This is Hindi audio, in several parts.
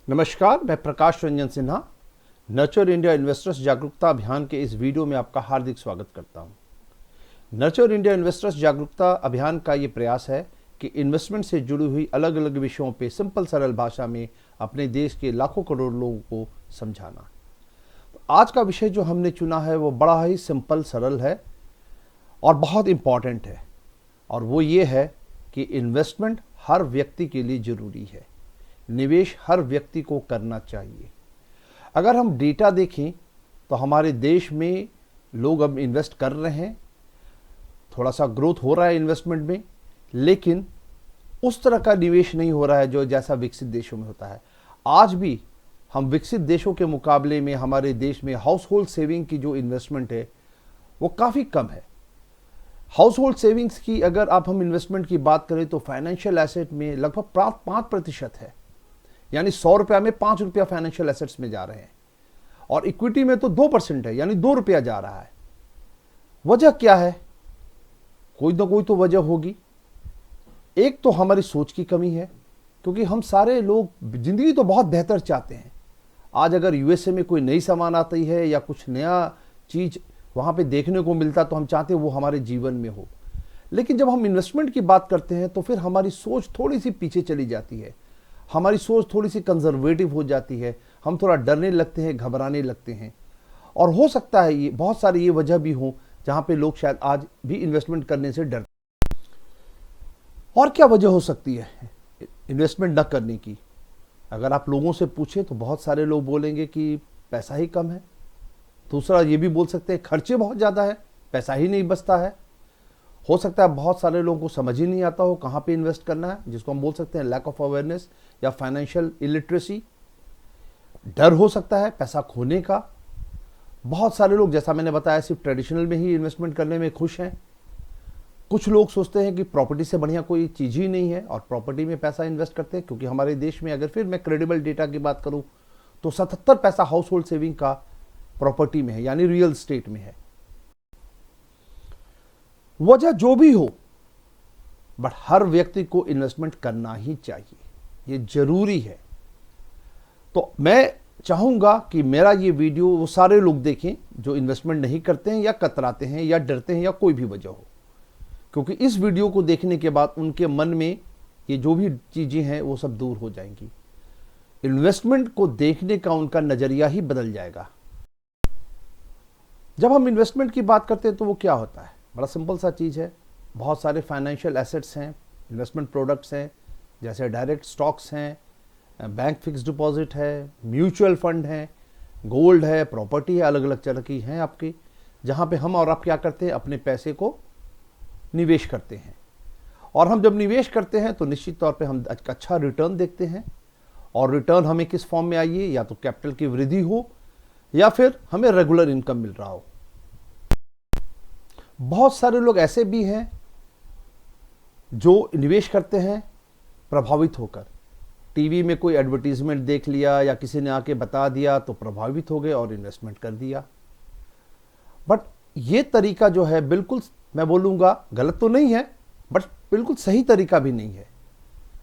नमस्कार, मैं Prakash Ranjan Sinha nurture India investors जागरूकता अभियान के इस वीडियो में आपका हार्दिक स्वागत करता हूं। नर्चर इंडिया इन्वेस्टर्स जागरूकता अभियान का ये प्रयास है कि इन्वेस्टमेंट से जुड़ी हुई अलग अलग विषयों पे सिंपल सरल भाषा में अपने देश के लाखों करोड़ लोगों को समझाना। तो आज का विषय जो हमने चुना है वो बड़ा ही सिंपल सरल है और बहुत इम्पॉर्टेंट है, और वो ये है कि इन्वेस्टमेंट हर व्यक्ति के लिए ज़रूरी है। निवेश हर व्यक्ति को करना चाहिए। अगर हम डेटा देखें तो हमारे देश में लोग अब इन्वेस्ट कर रहे हैं, थोड़ा सा ग्रोथ हो रहा है इन्वेस्टमेंट में, लेकिन उस तरह का निवेश नहीं हो रहा है जो जैसा विकसित देशों में होता है। आज भी हम विकसित देशों के मुकाबले में हमारे देश में हाउस होल्ड सेविंग की जो इन्वेस्टमेंट है वो काफ़ी कम है। हाउस होल्ड सेविंग्स की अगर आप हम इन्वेस्टमेंट की बात करें तो फाइनेंशियल एसेट में लगभग 5% है, यानी 100 रुपया में 5 रुपया फाइनेंशियल एसेट्स में जा रहे हैं, और इक्विटी में तो 2% है, यानी 2 रुपया जा रहा है। वजह क्या है? कोई ना कोई तो वजह होगी। एक तो हमारी सोच की कमी है, क्योंकि हम सारे लोग जिंदगी तो बहुत बेहतर चाहते हैं। आज अगर यूएसए में कोई नई सामान आती है या कुछ नया चीज वहां पे देखने को मिलता तो हम चाहते हैं वो हमारे जीवन में हो। लेकिन जब हम इन्वेस्टमेंट की बात करते हैं तो फिर हमारी सोच थोड़ी सी पीछे चली जाती है, हमारी सोच थोड़ी सी कंजर्वेटिव हो जाती है, हम थोड़ा डरने लगते हैं, घबराने लगते हैं। और हो सकता है ये बहुत सारी ये वजह भी हो जहां पे लोग शायद आज भी इन्वेस्टमेंट करने से डरते हैं। और क्या वजह हो सकती है इन्वेस्टमेंट न करने की? अगर आप लोगों से पूछें तो बहुत सारे लोग बोलेंगे कि पैसा ही कम है। दूसरा ये भी बोल सकते हैं खर्चे बहुत ज़्यादा है, पैसा ही नहीं बचता है। हो सकता है बहुत सारे लोगों को समझ ही नहीं आता हो कहाँ पे इन्वेस्ट करना है, जिसको हम बोल सकते हैं लैक ऑफ अवेयरनेस या फाइनेंशियल इलिटरेसी। डर हो सकता है पैसा खोने का। बहुत सारे लोग, जैसा मैंने बताया, सिर्फ ट्रेडिशनल में ही इन्वेस्टमेंट करने में खुश हैं। कुछ लोग सोचते हैं कि प्रॉपर्टी से बढ़िया कोई चीज़ ही नहीं है और प्रॉपर्टी में पैसा इन्वेस्ट करते हैं, क्योंकि हमारे देश में अगर फिर मैं क्रेडिबल डेटा की बात करूं तो 77 पैसा हाउस होल्ड सेविंग का प्रॉपर्टी में है, यानी रियल स्टेट में है। वजह जो भी हो, बट हर व्यक्ति को इन्वेस्टमेंट करना ही चाहिए, ये जरूरी है। तो मैं चाहूंगा कि मेरा ये वीडियो वो सारे लोग देखें जो इन्वेस्टमेंट नहीं करते हैं या कतराते हैं या डरते हैं या कोई भी वजह हो, क्योंकि इस वीडियो को देखने के बाद उनके मन में ये जो भी चीजें हैं वो सब दूर हो जाएंगी। इन्वेस्टमेंट को देखने का उनका नजरिया ही बदल जाएगा। जब हम इन्वेस्टमेंट की बात करते हैं तो वो क्या होता है? बड़ा सिंपल सा चीज़ है। बहुत सारे फाइनेंशियल एसेट्स हैं, इन्वेस्टमेंट प्रोडक्ट्स हैं, जैसे डायरेक्ट स्टॉक्स हैं, बैंक फिक्स डिपॉजिट है, म्यूचुअल फंड है, गोल्ड है, प्रॉपर्टी है, अलग अलग तरह की हैं आपकी, जहाँ पे हम और आप क्या करते हैं, अपने पैसे को निवेश करते हैं। और हम जब निवेश करते हैं तो निश्चित तौर पे हम अच्छा रिटर्न देखते हैं, और रिटर्न हमें किस फॉर्म में आइए, या तो कैपिटल की वृद्धि हो या फिर हमें रेगुलर इनकम मिल रहा हो। बहुत सारे लोग ऐसे भी हैं जो निवेश करते हैं प्रभावित होकर। टीवी में कोई एडवर्टीजमेंट देख लिया या किसी ने आके बता दिया तो प्रभावित हो गए और इन्वेस्टमेंट कर दिया। बट ये तरीका जो है बिल्कुल, मैं बोलूँगा गलत तो नहीं है, बट बिल्कुल सही तरीका भी नहीं है।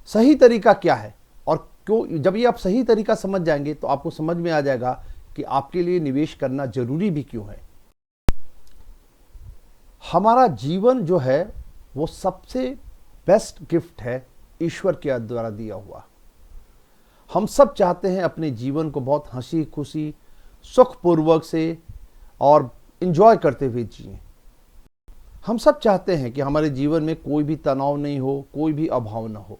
सही तरीका क्या है और क्यों? जब ये आप सही तरीका समझ जाएंगे तो आपको समझ में आ जाएगा कि आपके लिए निवेश करना जरूरी भी क्यों है। हमारा जीवन जो है वो सबसे बेस्ट गिफ्ट है ईश्वर के द्वारा दिया हुआ। हम सब चाहते हैं अपने जीवन को बहुत हंसी खुशी, सुखपूर्वक से और एंजॉय करते हुए जिएं। हम सब चाहते हैं कि हमारे जीवन में कोई भी तनाव नहीं हो, कोई भी अभाव ना हो।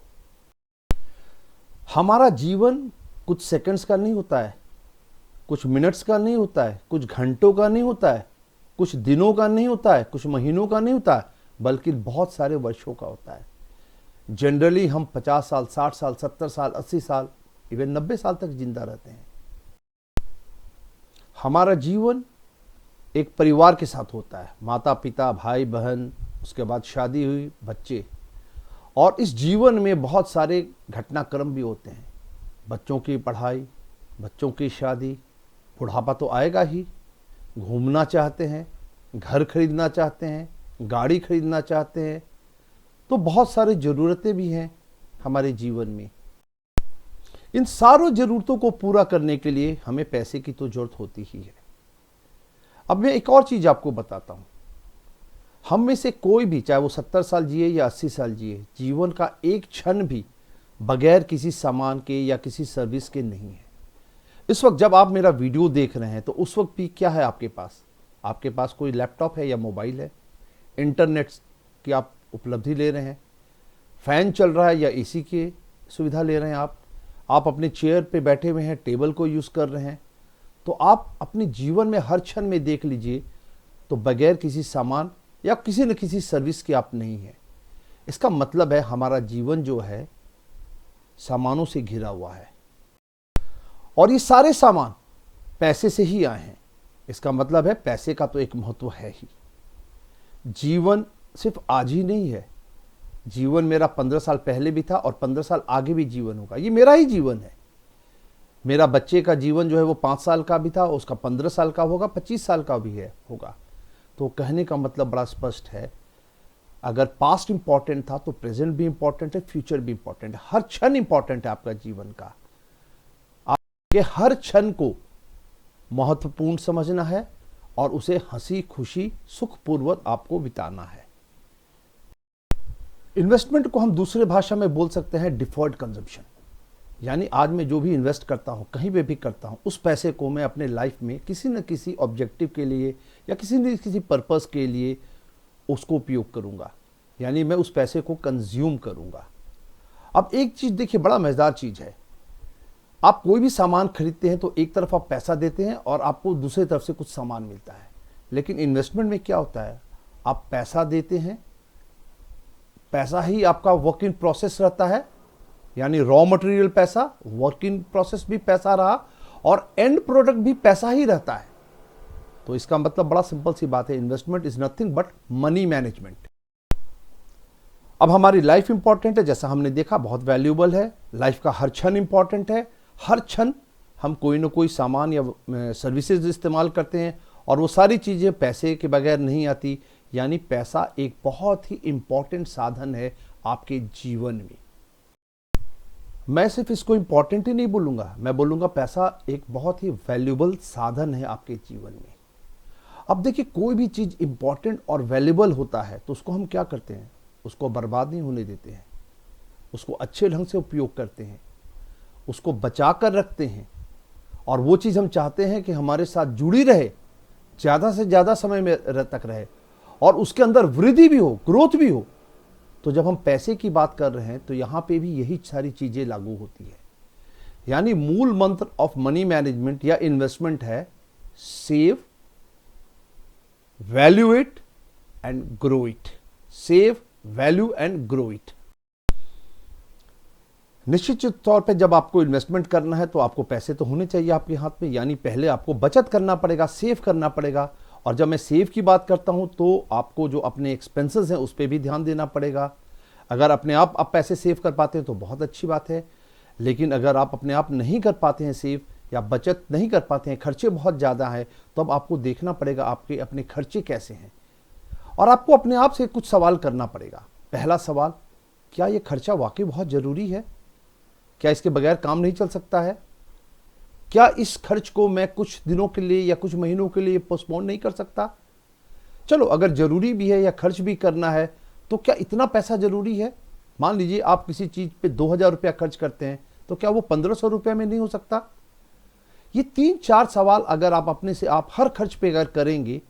हमारा जीवन कुछ सेकंड्स का नहीं होता है, कुछ मिनट्स का नहीं होता है, कुछ घंटों का नहीं होता है, कुछ दिनों का नहीं होता है, कुछ महीनों का नहीं होता है, बल्कि बहुत सारे वर्षों का होता है। जनरली हम 50 साल, 60 साल, 70 साल, 80 साल, इवन 90 साल तक जिंदा रहते हैं। हमारा जीवन एक परिवार के साथ होता है, माता पिता, भाई बहन, उसके बाद शादी हुई, बच्चे, और इस जीवन में बहुत सारे घटनाक्रम भी होते हैं। बच्चों की पढ़ाई, बच्चों की शादी, बुढ़ापा तो आएगा ही, घूमना चाहते हैं, घर खरीदना चाहते हैं, गाड़ी खरीदना चाहते हैं, तो बहुत सारी ज़रूरतें भी हैं हमारे जीवन में। इन सारों जरूरतों को पूरा करने के लिए हमें पैसे की तो जरूरत होती ही है। अब मैं एक और चीज आपको बताता हूं, हम में से कोई भी, चाहे वो 70 साल जिए या 80 साल जिए, जीवन का एक क्षण भी बगैर किसी सामान के या किसी सर्विस के नहीं है। इस वक्त जब आप मेरा वीडियो देख रहे हैं तो उस वक्त भी क्या है आपके पास? आपके पास कोई लैपटॉप है या मोबाइल है, इंटरनेट की आप उपलब्धि ले रहे हैं, फैन चल रहा है या एसी की सुविधा ले रहे हैं, आप अपने चेयर पे बैठे हुए हैं, टेबल को यूज कर रहे हैं। तो आप अपने जीवन में हर क्षण में देख लीजिए तो बगैर किसी सामान या किसी न किसी सर्विस के आप नहीं है। इसका मतलब है हमारा जीवन जो है सामानों से घिरा हुआ है और ये सारे सामान पैसे से ही आए हैं। इसका मतलब है पैसे का तो एक महत्व है ही। जीवन सिर्फ आज ही नहीं है, जीवन मेरा 15 साल पहले भी था और 15 साल आगे भी जीवन होगा। ये मेरा ही जीवन है। मेरा बच्चे का जीवन जो है वो 5 साल का भी था, उसका 15 साल का होगा, 25 साल का भी है होगा। तो कहने का मतलब बड़ा स्पष्ट है, अगर पास्ट इंपॉर्टेंट था तो प्रेजेंट भी इंपॉर्टेंट है, फ्यूचर भी इंपॉर्टेंट है। हर क्षण इंपॉर्टेंट है आपका जीवन का। आपके हर क्षण को महत्वपूर्ण समझना है और उसे हंसी खुशी सुखपूर्वक आपको बिताना है। इन्वेस्टमेंट को हम दूसरे भाषा में बोल सकते हैं डिफर्ड कंजम्पशन। यानी आज मैं जो भी इन्वेस्ट करता हूं, कहीं पे भी करता हूं, उस पैसे को मैं अपने लाइफ में किसी न किसी ऑब्जेक्टिव के लिए या किसी न किसी पर्पस के लिए उसको उपयोग करूंगा। यानी मैं उस पैसे को कंज्यूम करूंगा। अब एक चीज देखिए, बड़ा मजेदार चीज है। आप कोई भी सामान खरीदते हैं तो एक तरफ आप पैसा देते हैं और आपको दूसरी तरफ से कुछ सामान मिलता है। लेकिन इन्वेस्टमेंट में क्या होता है, आप पैसा देते हैं, पैसा ही आपका वर्क इन प्रोसेस रहता है, यानी रॉ मटेरियल पैसा, वर्क इन प्रोसेस भी पैसा रहा और एंड प्रोडक्ट भी पैसा ही रहता है। तो इसका मतलब बड़ा सिंपल सी बात है, investment is nothing but money management. अब हमारी लाइफ इंपॉर्टेंट है, जैसा हमने देखा बहुत वैल्यूएबल है। लाइफ का हर क्षण इंपॉर्टेंट है। हर क्षण हम कोई ना कोई सामान या सर्विसेज इस्तेमाल करते हैं और वो सारी चीज़ें पैसे के बगैर नहीं आती। यानी पैसा एक बहुत ही इंपॉर्टेंट साधन है आपके जीवन में। मैं सिर्फ इसको इंपॉर्टेंट ही नहीं बोलूँगा, मैं बोलूँगा पैसा एक बहुत ही वैल्यूएबल साधन है आपके जीवन में। अब देखिए, कोई भी चीज़ इंपॉर्टेंट और वैल्यूएबल होता है तो उसको हम क्या करते हैं, उसको बर्बाद नहीं होने देते हैं, उसको अच्छे ढंग से उपयोग करते हैं, उसको बचा कर रखते हैं। और वो चीज़ हम चाहते हैं कि हमारे साथ जुड़ी रहे, ज़्यादा से ज़्यादा समय में तक रहे और उसके अंदर वृद्धि भी हो, ग्रोथ भी हो। तो जब हम पैसे की बात कर रहे हैं तो यहाँ पे भी यही सारी चीज़ें लागू होती है। यानी मूल मंत्र ऑफ मनी मैनेजमेंट या इन्वेस्टमेंट है save, value it and grow it. Save, value and grow it. निश्चित तौर पे जब आपको इन्वेस्टमेंट करना है तो आपको पैसे तो होने चाहिए आपके हाथ में। यानी पहले आपको बचत करना पड़ेगा, सेव करना पड़ेगा। और जब मैं सेव की बात करता हूं तो आपको जो अपने एक्सपेंसेस हैं उस पर भी ध्यान देना पड़ेगा। अगर अपने आप पैसे सेव कर पाते हैं तो बहुत अच्छी बात है, लेकिन अगर आप अपने आप नहीं कर पाते हैं सेव या बचत नहीं कर पाते हैं, खर्चे बहुत ज़्यादा हैं, तो अब आपको देखना पड़ेगा आपके अपने खर्चे कैसे हैं और आपको अपने आप से कुछ सवाल करना पड़ेगा। पहला सवाल, क्या ये खर्चा वाकई बहुत ज़रूरी है? क्या इसके बगैर काम नहीं चल सकता है? क्या इस खर्च को मैं कुछ दिनों के लिए या कुछ महीनों के लिए पोस्टपोन नहीं कर सकता? चलो, अगर जरूरी भी है या खर्च भी करना है तो क्या इतना पैसा जरूरी है? मान लीजिए आप किसी चीज पे 2000 रुपया खर्च करते हैं तो क्या वो 1500 रुपया में नहीं हो सकता? ये 3-4 सवाल अगर आप अपने से आप हर खर्च पे अगर करेंगे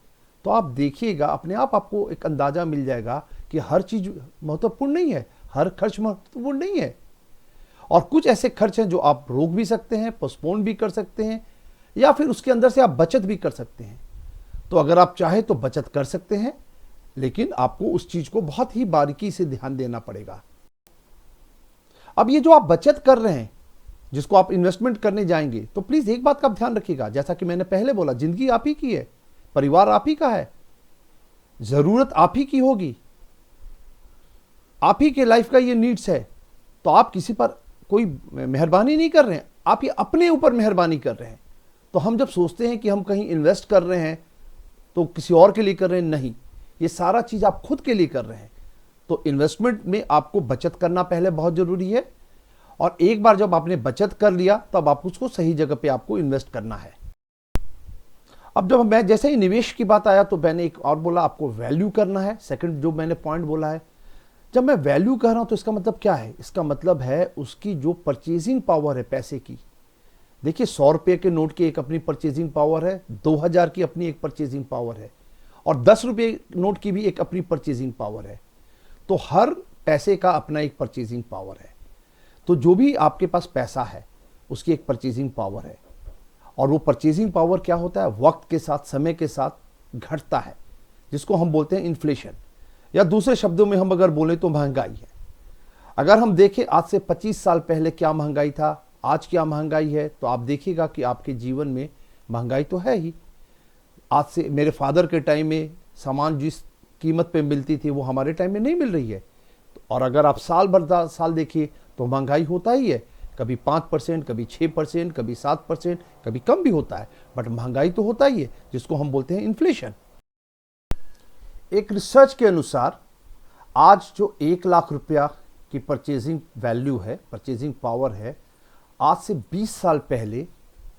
तो आप देखिएगा अपने आप आपको एक अंदाजा मिल जाएगा कि हर चीज महत्वपूर्ण नहीं है, हर खर्च महत्वपूर्ण नहीं है। और कुछ ऐसे खर्च हैं जो आप रोक भी सकते हैं, पोस्टपोन भी कर सकते हैं या फिर उसके अंदर से आप बचत भी कर सकते हैं। तो अगर आप चाहे तो बचत कर सकते हैं, लेकिन आपको उस चीज को बहुत ही बारीकी से ध्यान देना पड़ेगा। अब ये जो आप बचत कर रहे हैं, जिसको आप इन्वेस्टमेंट करने जाएंगे, तो प्लीज एक बात का ध्यान रखिएगा, जैसा कि मैंने पहले बोला, जिंदगी आप ही की है, परिवार आप ही का है, जरूरत आप ही की होगी, आप ही के लाइफ का ये नीड्स है। तो आप किसी पर कोई मेहरबानी नहीं कर रहे हैं, आप ये अपने ऊपर मेहरबानी कर रहे हैं। तो हम जब सोचते हैं कि हम कहीं इन्वेस्ट कर रहे हैं तो किसी और के लिए कर रहे हैं, नहीं, ये सारा चीज आप खुद के लिए कर रहे हैं। तो इन्वेस्टमेंट में आपको बचत करना पहले बहुत जरूरी है और एक बार जब आपने बचत कर लिया तब आप उसको सही जगह पे आपको इन्वेस्ट करना है। अब जब मैं जैसे ही निवेश की बात आया तो मैंने एक और बोला, आपको वैल्यू करना है। सेकंड जो मैंने पॉइंट बोला है, जब मैं वैल्यू कह रहा हूं तो इसका मतलब क्या है? इसका मतलब है उसकी जो परचेजिंग पावर है पैसे की। देखिए 100 रुपये के नोट की एक अपनी परचेजिंग पावर है, 2000 की अपनी एक परचेजिंग पावर है, और 10 रुपये नोट की भी एक अपनी परचेजिंग पावर है। तो हर पैसे का अपना एक परचेजिंग पावर है। तो जो भी आपके पास पैसा है उसकी एक परचेजिंग पावर है, और वो परचेजिंग पावर क्या होता है? वक्त के साथ, समय के साथ घटता है, जिसको हम बोलते हैं इन्फ्लेशन, या दूसरे शब्दों में हम अगर बोलें तो महंगाई है। अगर हम देखें आज से 25 साल पहले क्या महंगाई था, आज क्या महंगाई है, तो आप देखिएगा कि आपके जीवन में महंगाई तो है ही। आज से मेरे फादर के टाइम में सामान जिस कीमत पे मिलती थी वो हमारे टाइम में नहीं मिल रही है। और अगर आप साल भर साल देखिए तो महंगाई होता ही है, कभी 5%, कभी 6%, कभी 7%, कभी कम भी होता है, बट महंगाई तो होता ही है, जिसको हम बोलते हैं इन्फ्लेशन। एक रिसर्च के अनुसार आज जो 1 लाख रुपया की परचेजिंग वैल्यू है, परचेजिंग पावर है, आज से 20 साल पहले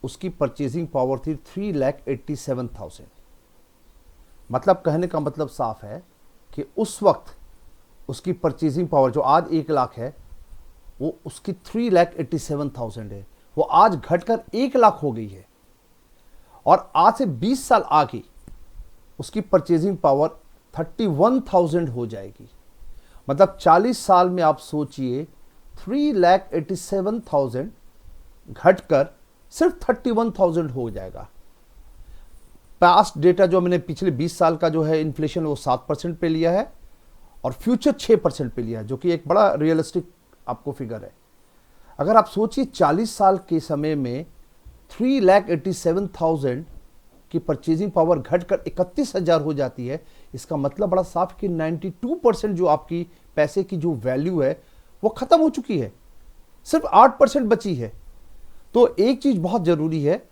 उसकी परचेजिंग पावर थी 3,87,000। मतलब कहने का मतलब साफ है कि उस वक्त उसकी परचेजिंग पावर जो आज 1 लाख है वो उसकी 3,87,000 है, वो आज घटकर 1 लाख हो गई है। और आज से 20 साल आगे उसकी परचेजिंग पावर 31,000 हो जाएगी। मतलब 40 साल में आप सोचिए 3,87,000 घटकर सिर्फ 31,000 हो जाएगा। पास्ट डेटा जो मैंने पिछले 20 साल का जो है इन्फ्लेशन वो 7% पे लिया है, और फ्यूचर 6% पे लिया है, जो कि एक बड़ा रियलिस्टिक आपको फिगर है। अगर आप सोचिए 40 साल के समय में 3,87,000 की परचेजिंग पावर घटकर 31,000 हो जाती है, इसका मतलब बड़ा साफ कि 92% जो आपकी पैसे की जो वैल्यू है वो खत्म हो चुकी है, सिर्फ 8% बची है। तो एक चीज बहुत जरूरी है,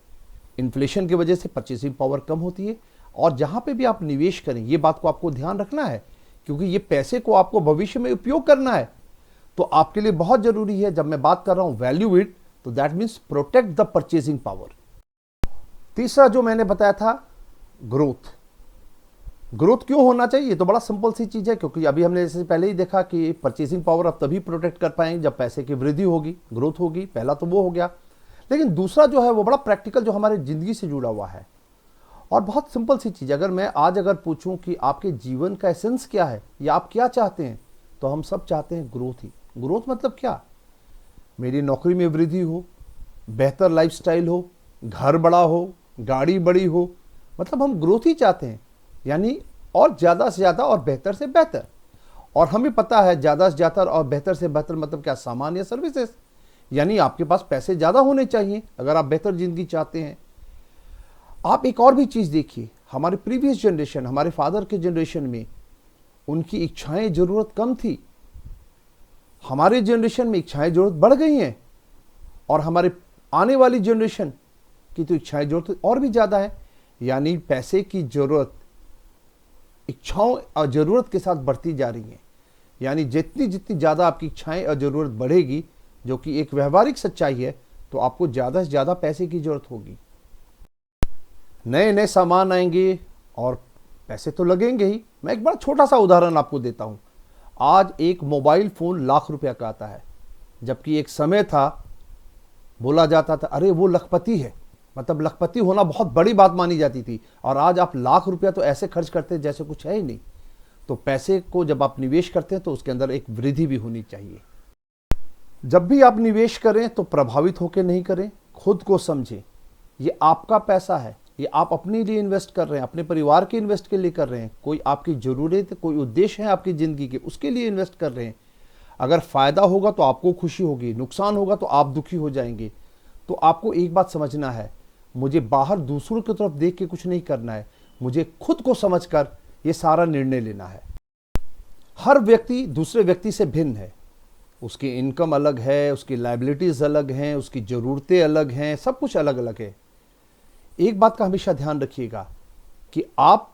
इन्फ्लेशन की वजह से परचेसिंग पावर कम होती है, और जहां पे भी आप निवेश करें ये बात को आपको ध्यान रखना है, क्योंकि ये पैसे को आपको भविष्य में उपयोग करना है। तो आपके लिए बहुत जरूरी है, जब मैं बात कर रहा हूं वैल्यू इट, तो that means protect the purchasing power. तीसरा जो मैंने बताया था ग्रोथ। ग्रोथ क्यों होना चाहिए? ये तो बड़ा सिंपल सी चीज है, क्योंकि अभी हमने जैसे पहले ही देखा कि परचेसिंग पावर अब तभी प्रोटेक्ट कर पाएंगे जब पैसे की वृद्धि होगी, ग्रोथ होगी। पहला तो वो हो गया, लेकिन दूसरा जो है वो बड़ा प्रैक्टिकल, जो हमारे जिंदगी से जुड़ा हुआ है, और बहुत सिंपल सी चीज। अगर मैं आज अगर पूछूं कि आपके जीवन का एसेंस क्या है या आप क्या चाहते हैं, तो हम सब चाहते हैं ग्रोथ ही। ग्रोथ मतलब क्या? मेरी नौकरी में वृद्धि हो, बेहतर लाइफस्टाइल हो, घर बड़ा हो, गाड़ी बड़ी हो, मतलब हम ग्रोथ ही चाहते हैं, यानी और ज़्यादा से ज़्यादा और बेहतर से बेहतर। और हमें पता है ज़्यादा से ज़्यादा और बेहतर से बेहतर मतलब क्या? सामान या सर्विसेज, यानी आपके पास पैसे ज़्यादा होने चाहिए अगर आप बेहतर ज़िंदगी चाहते हैं। आप एक और भी चीज़ देखिए, हमारे प्रीवियस जनरेशन, हमारे फादर के जनरेशन में उनकी इच्छाएं ज़रूरत कम थी, हमारे जनरेशन में इच्छाएं ज़रूरत बढ़ गई हैं, और हमारे आने वाली जनरेशन की तो इच्छाएं ज़रूरत और भी ज़्यादा है। यानी पैसे की ज़रूरत इच्छाओं और ज़रूरत के साथ बढ़ती जा रही है। यानी जितनी जितनी ज़्यादा आपकी इच्छाएं और ज़रूरत बढ़ेगी, जो कि एक व्यवहारिक सच्चाई है, तो आपको ज़्यादा से ज़्यादा पैसे की ज़रूरत होगी। नए नए सामान आएंगे और पैसे तो लगेंगे ही। मैं एक बड़ा छोटा सा उदाहरण आपको देता हूँ। आज एक मोबाइल फ़ोन लाख रुपया का आता है, जबकि एक समय था बोला जाता था अरे वो लखपति है, मतलब लखपति होना बहुत बड़ी बात मानी जाती थी, और आज आप लाख रुपया तो ऐसे खर्च करते हैं जैसे कुछ है ही नहीं। तो पैसे को जब आप निवेश करते हैं तो उसके अंदर एक वृद्धि भी होनी चाहिए। जब भी आप निवेश करें तो प्रभावित होकर नहीं करें, खुद को समझें। ये आपका पैसा है, ये आप अपने लिए इन्वेस्ट कर रहे हैं, अपने परिवार के इन्वेस्ट के लिए कर रहे हैं। कोई आपकी ज़रूरत, कोई उद्देश्य है आपकी ज़िंदगी के, उसके लिए इन्वेस्ट कर रहे हैं। अगर फ़ायदा होगा तो आपको खुशी होगी, नुकसान होगा तो आप दुखी हो जाएंगे। तो आपको एक बात समझना है, मुझे बाहर दूसरों की तरफ देख के कुछ नहीं करना है, मुझे खुद को समझकर ये सारा निर्णय लेना है। हर व्यक्ति दूसरे व्यक्ति से भिन्न है, उसकी इनकम अलग है, उसकी लायबिलिटीज़ अलग हैं, उसकी ज़रूरतें अलग हैं, सब कुछ अलग अलग है। एक बात का हमेशा ध्यान रखिएगा कि आप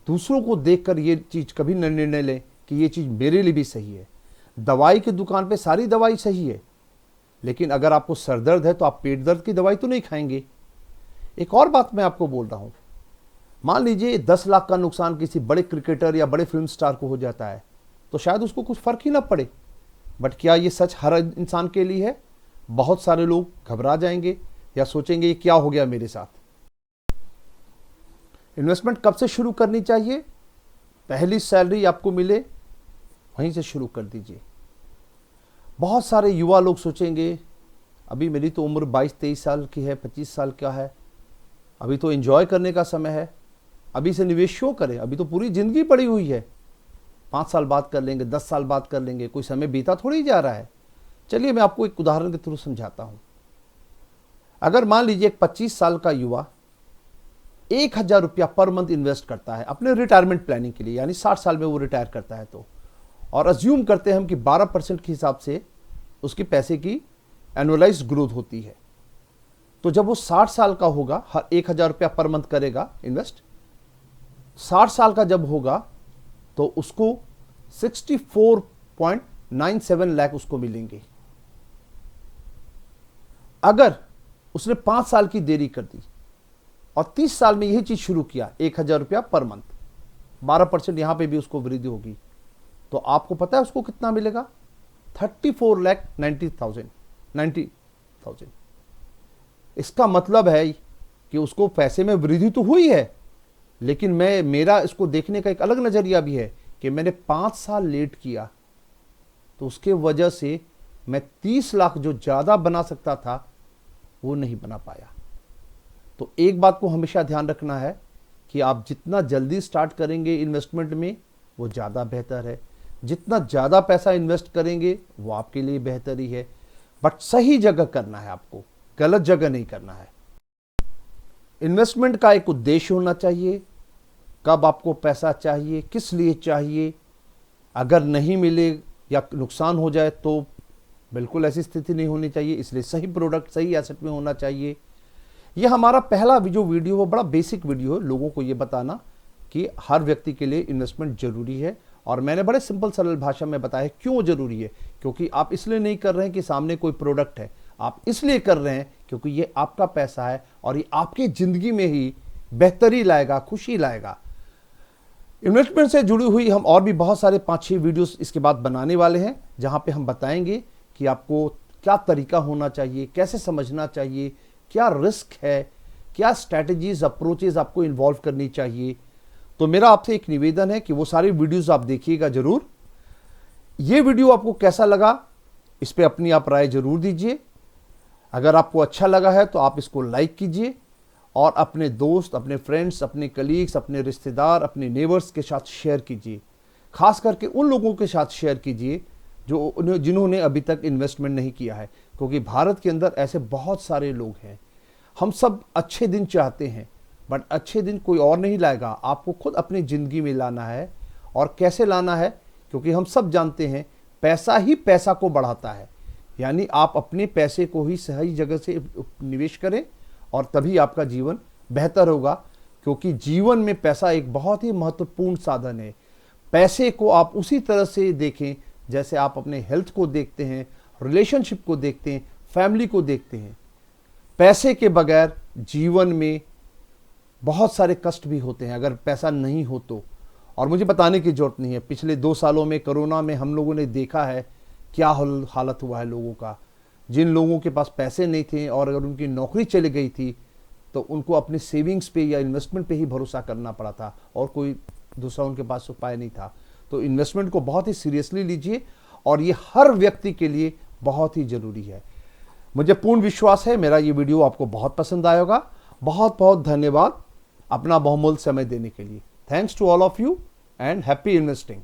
दूसरों को देखकर ये चीज़ कभी न निर्णय लें कि ये चीज़ मेरे लिए भी सही है। दवाई की दुकान पे सारी दवाई सही है, लेकिन अगर आपको सर दर्द है तो आप पेट दर्द की दवाई तो नहीं खाएंगे। एक और बात मैं आपको बोल रहा हूं, मान लीजिए 10 लाख का नुकसान किसी बड़े क्रिकेटर या बड़े फिल्म स्टार को हो जाता है तो शायद उसको कुछ फर्क ही ना पड़े। बट क्या ये सच हर इंसान के लिए है? बहुत सारे लोग घबरा जाएंगे या सोचेंगे ये क्या हो गया मेरे साथ। इन्वेस्टमेंट कब से शुरू करनी चाहिए? पहली सैलरी आपको मिले वहीं से शुरू कर दीजिए। बहुत सारे युवा लोग सोचेंगे अभी मेरी तो उम्र 22-23 साल की है, 25 साल का है, अभी तो एंजॉय करने का समय है, अभी से निवेश क्यों करें, अभी तो पूरी जिंदगी पड़ी हुई है, 5 साल बाद कर लेंगे, 10 साल बाद कर लेंगे, कोई समय बीता थोड़ी जा रहा है। चलिए मैं आपको एक उदाहरण के थ्रू समझाता हूं। अगर मान लीजिए एक 25 साल का युवा 1000 रुपया पर मंथ इन्वेस्ट करता है अपने रिटायरमेंट प्लानिंग के लिए, यानी 60 साल में वो रिटायर करता है, तो और अज्यूम करते हैं हम कि 12% के हिसाब से उसकी पैसे की एनुअलाइज्ड ग्रोथ होती है, तो जब वो 60 साल का होगा, हर 1000 रुपया पर मंथ करेगा इन्वेस्ट, 60 साल का जब होगा तो उसको 64.97 लाख उसको मिलेंगे। अगर उसने 5 साल की देरी कर दी और 30 साल में यही चीज शुरू किया, 1000 रुपया पर मंथ, 12% यहां पे भी उसको वृद्धि होगी, तो आपको पता है उसको कितना मिलेगा? 34,90,000। इसका मतलब है कि उसको पैसे में वृद्धि तो हुई है, लेकिन मेरा इसको देखने का एक अलग नजरिया भी है कि मैंने 5 साल लेट किया तो उसके वजह से मैं 30 लाख जो ज्यादा बना सकता था वो नहीं बना पाया। तो एक बात को हमेशा ध्यान रखना है कि आप जितना जल्दी स्टार्ट करेंगे इन्वेस्टमेंट में वो ज़्यादा बेहतर है, जितना ज़्यादा पैसा इन्वेस्ट करेंगे वो आपके लिए बेहतर ही है, बट सही जगह करना है, आपको गलत जगह नहीं करना है। इन्वेस्टमेंट का एक उद्देश्य होना चाहिए, कब आपको पैसा चाहिए, किस लिए चाहिए, अगर नहीं मिले या नुकसान हो जाए तो बिल्कुल ऐसी स्थिति नहीं होनी चाहिए, इसलिए सही प्रोडक्ट सही एसेट में होना चाहिए। यह हमारा पहला जो वीडियो वो बड़ा बेसिक वीडियो है, लोगों को ये बताना कि हर व्यक्ति के लिए इन्वेस्टमेंट जरूरी है, और मैंने बड़े सिंपल सरल भाषा में बताया क्यों जरूरी है। क्योंकि आप इसलिए नहीं कर रहे हैं कि सामने कोई प्रोडक्ट है, आप इसलिए कर रहे हैं क्योंकि ये आपका पैसा है और ये आपकी जिंदगी में ही बेहतरी लाएगा, खुशी लाएगा। इन्वेस्टमेंट से जुड़ी हुई हम और भी बहुत सारे 5-6 वीडियोस इसके बाद बनाने वाले हैं, जहां पे हम बताएंगे कि आपको क्या तरीका होना चाहिए, कैसे समझना चाहिए, क्या रिस्क है, क्या स्ट्रैटेजीज अप्रोचेज आपको इन्वॉल्व करनी चाहिए। तो मेरा आपसे एक निवेदन है कि वो सारी वीडियोस आप देखिएगा जरूर। ये वीडियो आपको कैसा लगा इस पे अपनी आप राय जरूर दीजिए। अगर आपको अच्छा लगा है तो आप इसको लाइक कीजिए और अपने दोस्त, अपने फ्रेंड्स, अपने कलीग्स, अपने रिश्तेदार, अपने नेबर्स के साथ शेयर कीजिए। खास करके उन लोगों के साथ शेयर कीजिए जिन्होंने अभी तक इन्वेस्टमेंट नहीं किया है, क्योंकि भारत के अंदर ऐसे बहुत सारे लोग हैं। हम सब अच्छे दिन चाहते हैं, बट अच्छे दिन कोई और नहीं लाएगा, आपको खुद अपनी ज़िंदगी में लाना है। और कैसे लाना है? क्योंकि हम सब जानते हैं पैसा ही पैसा को बढ़ाता है, यानी आप अपने पैसे को ही सही जगह से निवेश करें और तभी आपका जीवन बेहतर होगा। क्योंकि जीवन में पैसा एक बहुत ही महत्वपूर्ण साधन है। पैसे को आप उसी तरह से देखें जैसे आप अपने हेल्थ को देखते हैं, रिलेशनशिप को देखते हैं, फैमिली को देखते हैं। पैसे के बगैर जीवन में बहुत सारे कष्ट भी होते हैं अगर पैसा नहीं हो तो। और मुझे बताने की जरूरत नहीं है, पिछले 2 सालों में कोरोना में हम लोगों ने देखा है क्या हालत हुआ है लोगों का। जिन लोगों के पास पैसे नहीं थे और अगर उनकी नौकरी चली गई थी तो उनको अपने सेविंग्स पे या इन्वेस्टमेंट पे ही भरोसा करना पड़ा था और कोई दूसरा उनके पास उपाय नहीं था। तो इन्वेस्टमेंट को बहुत ही सीरियसली लीजिए और ये हर व्यक्ति के लिए बहुत ही जरूरी है। मुझे पूर्ण विश्वास है मेरा ये वीडियो आपको बहुत पसंद आया होगा। बहुत बहुत धन्यवाद अपना बहुमूल्य समय देने के लिए। Thanks to all of you and happy investing.